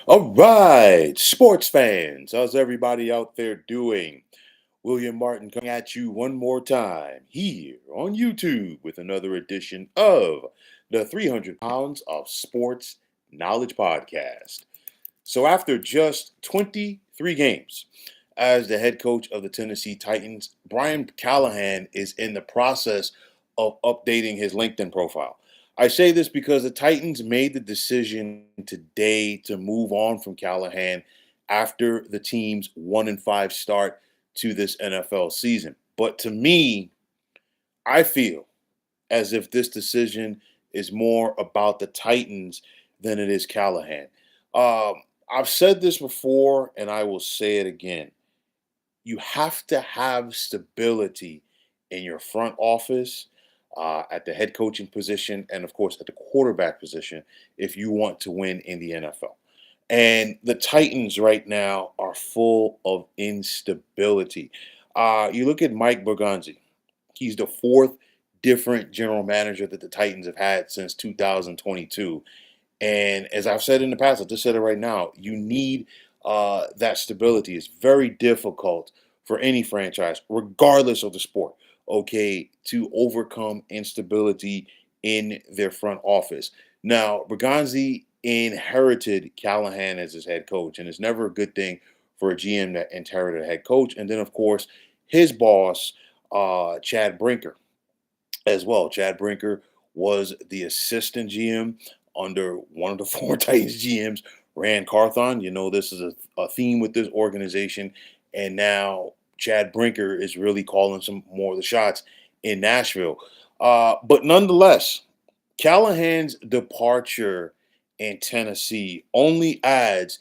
All right, sports fans, how's everybody out there doing? William Martin coming at you one more time here on YouTube with another edition of the 300 Pounds of Sports Knowledge Podcast. So, after just 23 games as the head coach of the Tennessee Titans, Brian Callahan is in the process of updating his LinkedIn profile. I say this because the Titans made the decision today to move on from Callahan after the team's 1-5 start to this NFL season. But to me, I feel as if this decision is more about the Titans than it is Callahan. I've said this before and I will say it again. You have to have stability in your front office, at the head coaching position, and of course at the quarterback position if you want to win in the NFL. And the Titans right now are full of instability. You look at Mike Bergonzi. He's the fourth different general manager that the Titans have had since 2022. And as I've said in the past, I just said it right now, you need that stability. It's very difficult for any franchise, regardless of the sport, okay, to overcome instability in their front office. Now, Berganzi inherited Callahan as his head coach, and it's never a good thing for a GM that inherited a head coach. And then, of course, his boss, Chad Brinker, as well. Chad Brinker was the assistant GM under one of the four Titans GMs, Rand Carthon. You know, this is a theme with this organization. And now Chad Brinker is really calling some more of the shots in Nashville. But nonetheless, Callahan's departure in Tennessee only adds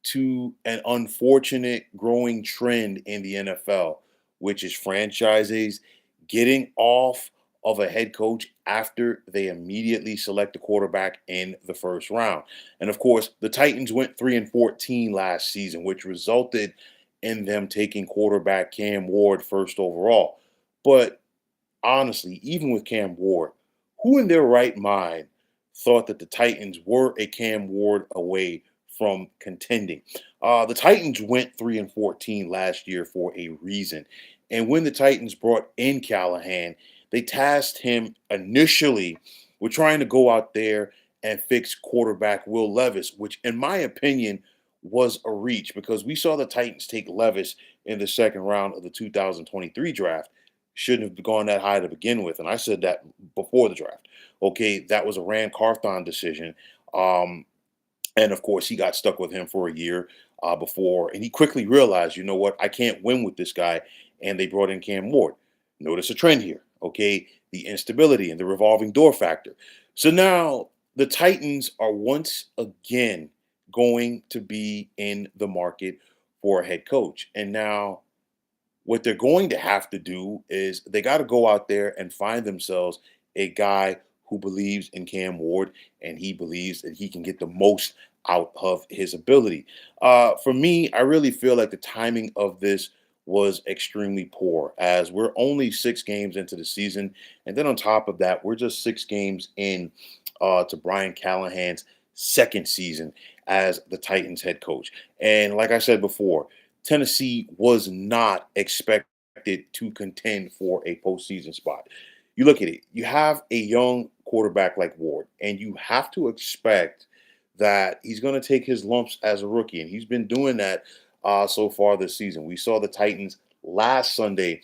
to an unfortunate growing trend in the NFL, which is franchises getting off of a head coach after they immediately select a quarterback in the first round. And of course, the Titans went 3-14 last season, which resulted in them taking quarterback Cam Ward first overall. But honestly, even with Cam Ward, who in their right mind thought that the Titans were a Cam Ward away from contending? The Titans went 3-14 last year for a reason. And when the Titans brought in Callahan, they tasked him initially with trying to go out there and fix quarterback Will Levis, which, in my opinion, was a reach because we saw the Titans take Levis in the second round of the 2023 draft. Shouldn't have gone that high to begin with. And I said that before the draft. Okay, that was a Rand Carthon decision. And of course, he got stuck with him for a year before. And he quickly realized, you know what, I can't win with this guy. And they brought in Cam Ward. Notice a trend here. Okay, the instability and the revolving door factor. So now the Titans are once again going to be in the market for a head coach. And now what they're going to have to do is they got to go out there and find themselves a guy who believes in Cam Ward and he believes that he can get the most out of his ability. For me, I really feel like the timing of this was extremely poor as we're only 6 games into the season. And then on top of that, we're just 6 games in to Brian Callahan's second season as the Titans head coach. And like I said before, Tennessee was not expected to contend for a postseason spot. You look at it, you have a young quarterback like Ward, and you have to expect that he's going to take his lumps as a rookie, and he's been doing that so far this season. We saw the Titans last Sunday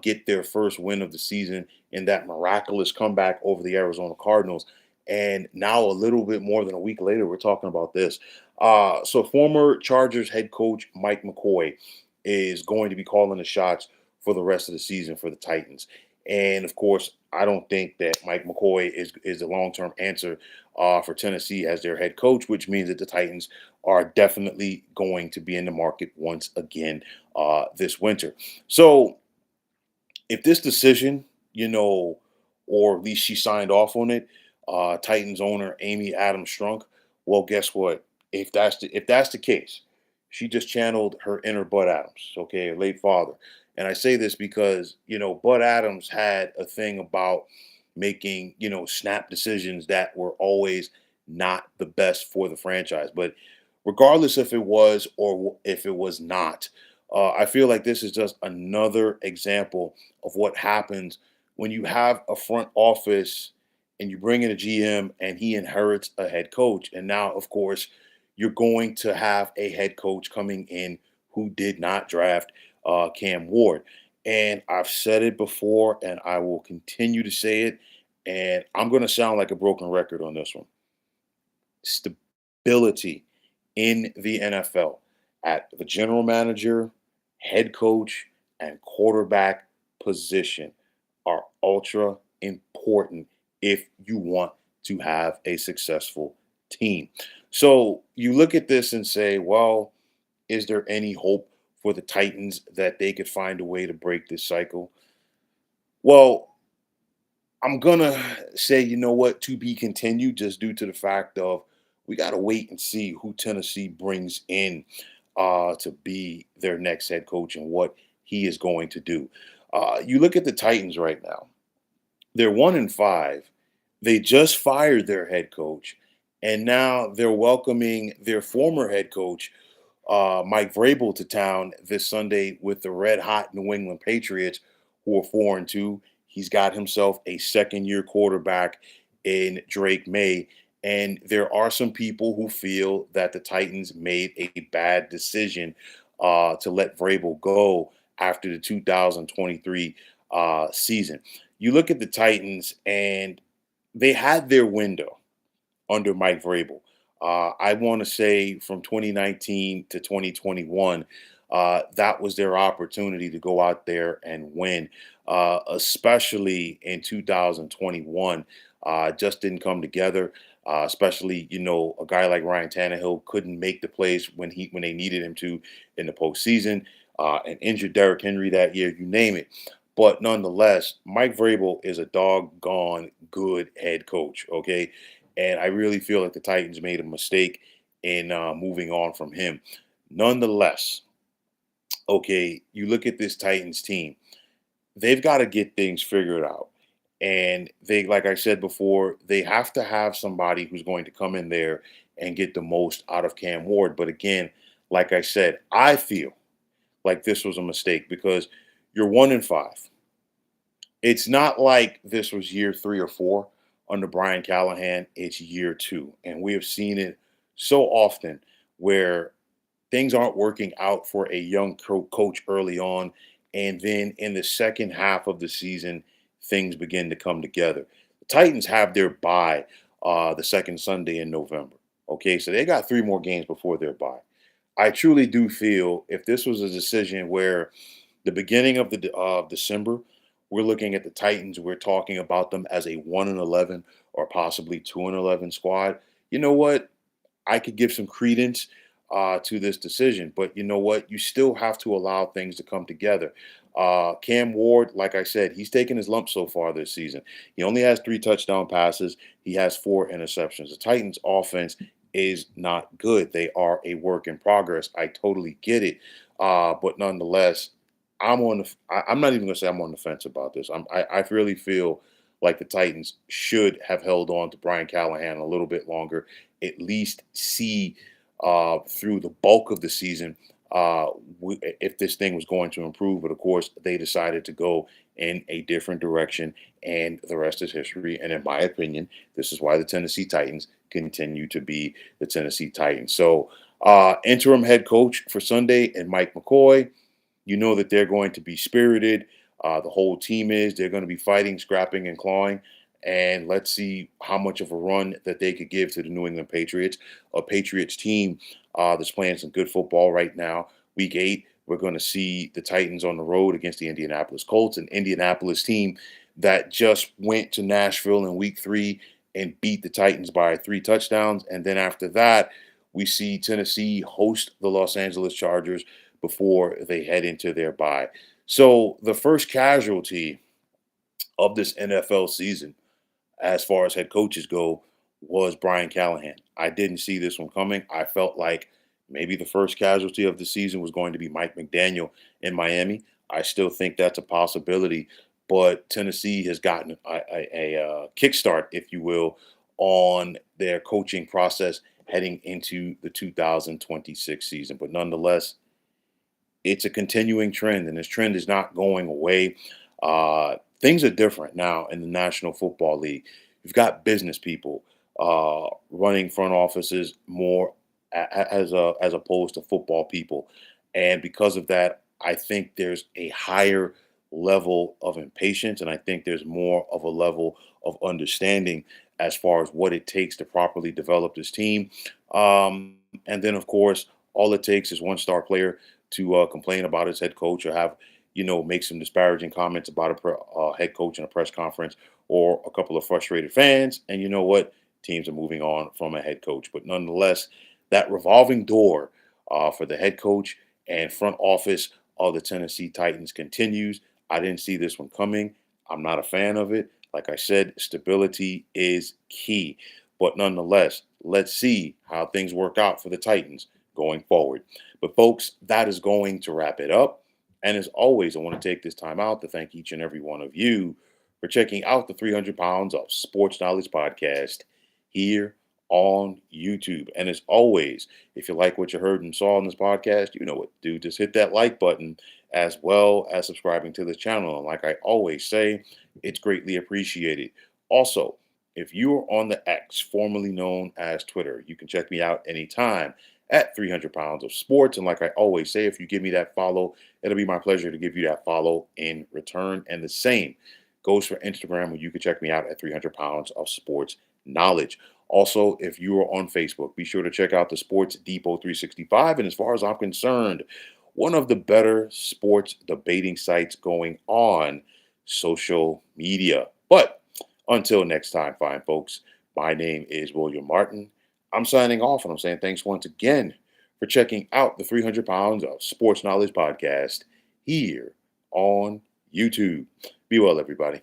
get their first win of the season in that miraculous comeback over the Arizona Cardinals. And now, a little bit more than a week later, we're talking about this. So, former Chargers head coach Mike McCoy is going to be calling the shots for the rest of the season for the Titans. And of course, I don't think that Mike McCoy is a long term answer for Tennessee as their head coach, which means that the Titans are definitely going to be in the market once again this winter. So, if this decision, or at least she signed off on it, Titans owner Amy Adams Strunk, well, guess what? If that's the case, she just channeled her inner Bud Adams, okay, her late father. And I say this because Bud Adams had a thing about making snap decisions that were always not the best for the franchise. But regardless if it was or if it was not. I feel like this is just another example of what happens when you have a front office and you bring in a GM and he inherits a head coach. And now, of course, you're going to have a head coach coming in who did not draft Cam Ward. And I've said it before and I will continue to say it. And I'm going to sound like a broken record on this one. Stability in the NFL at the general manager, head coach, and quarterback position are ultra important if you want to have a successful team. So you look at this and say, well, is there any hope for the Titans that they could find a way to break this cycle? Well, I'm gonna say, you know what, to be continued, just due to the fact of we gotta wait and see who Tennessee brings in to be their next head coach and what he is going to do. You look at the Titans right now; they're 1-5. They just fired their head coach, and now they're welcoming their former head coach Mike Vrabel to town this Sunday with the red hot New England Patriots, who are 4-2. He's got himself a second-year quarterback in Drake May. And there are some people who feel that the Titans made a bad decision to let Vrabel go after the 2023 season. You look at the Titans, and they had their window under Mike Vrabel. I want to say from 2019 to 2021, that was their opportunity to go out there and win, especially in 2021. Just didn't come together. Especially, a guy like Ryan Tannehill couldn't make the plays when they needed him to in the postseason. And injured Derrick Henry that year, you name it. But nonetheless, Mike Vrabel is a doggone good head coach. Okay, and I really feel like the Titans made a mistake in moving on from him. Nonetheless, okay, you look at this Titans team, they've got to get things figured out. And they, like I said before, they have to have somebody who's going to come in there and get the most out of Cam Ward. But again, like I said, I feel like this was a mistake because you're 1-5. It's not like this was year 3 or 4 under Brian Callahan. It's year 2. And we have seen it so often where things aren't working out for a young coach early on. And then in the second half of the season, things begin to come together. The Titans have their bye the second Sunday in November. Okay, so they got 3 more games before their bye. I truly do feel if this was a decision where the beginning of the of December, we're looking at the Titans, we're talking about them as a 1-11 or possibly 2-11 squad. You know what? I could give some credence to this decision, but you know what? You still have to allow things to come together. Cam Ward, like I said, he's taken his lump so far this season. He only has 3 touchdown passes. He has 4 interceptions. The Titans' offense is not good. They are a work in progress. I totally get it, but nonetheless, I'm not even going to say I'm on the fence about this. I really feel like the Titans should have held on to Brian Callahan a little bit longer, at least see through the bulk of the season if this thing was going to improve. But of course, they decided to go in a different direction, and the rest is history. And in my opinion, this is why the Tennessee Titans continue to be the Tennessee Titans. So, interim head coach for Sunday and Mike McCoy. You know that they're going to be spirited. The whole team is. They're going to be fighting, scrapping, and clawing. And let's see how much of a run that they could give to the New England Patriots, a Patriots team that's playing some good football right now. Week 8, we're going to see the Titans on the road against the Indianapolis Colts, an Indianapolis team that just went to Nashville in Week 3 and beat the Titans by 3 touchdowns. And then after that, we see Tennessee host the Los Angeles Chargers before they head into their bye. So the first casualty of this NFL season, as far as head coaches go, was Brian Callahan. I didn't see this one coming. I felt like maybe the first casualty of the season was going to be Mike McDaniel in Miami. I still think that's a possibility, but Tennessee has gotten a kickstart, if you will, on their coaching process heading into the 2026 season. But nonetheless, it's a continuing trend, and this trend is not going away. Things are different now in the National Football League. You've got business people running front offices more as opposed to football people, and because of that, I think there's a higher level of impatience, and I think there's more of a level of understanding as far as what it takes to properly develop this team. And then, of course, all it takes is one star player to complain about his head coach or have, make some disparaging comments about a head coach in a press conference or a couple of frustrated fans. And you know what? Teams are moving on from a head coach. But nonetheless, that revolving door for the head coach and front office of the Tennessee Titans continues. I didn't see this one coming. I'm not a fan of it. Like I said, stability is key. But nonetheless, let's see how things work out for the Titans going forward. But folks, that is going to wrap it up. And as always, I want to take this time out to thank each and every one of you for checking out the 300 Pounds of Sports Knowledge podcast here on YouTube. And as always, if you like what you heard and saw in this podcast, you know what to do. Just hit that like button as well as subscribing to the channel. And like I always say, it's greatly appreciated. Also, if you are on the X, formerly known as Twitter, you can check me out anytime at 300 Pounds of Sports. And like I always say, if you give me that follow, it'll be my pleasure to give you that follow in return. And the same goes for Instagram, where you can check me out at 300 Pounds of Sports Knowledge. Also, if you are on Facebook, be sure to check out the Sports Depot 365. And as far as I'm concerned, one of the better sports debating sites going on social media. But until next time, fine folks, my name is William Martin. I'm signing off, and I'm saying thanks once again for checking out the 300 Pounds of Sports Knowledge podcast here on YouTube. Be well, everybody.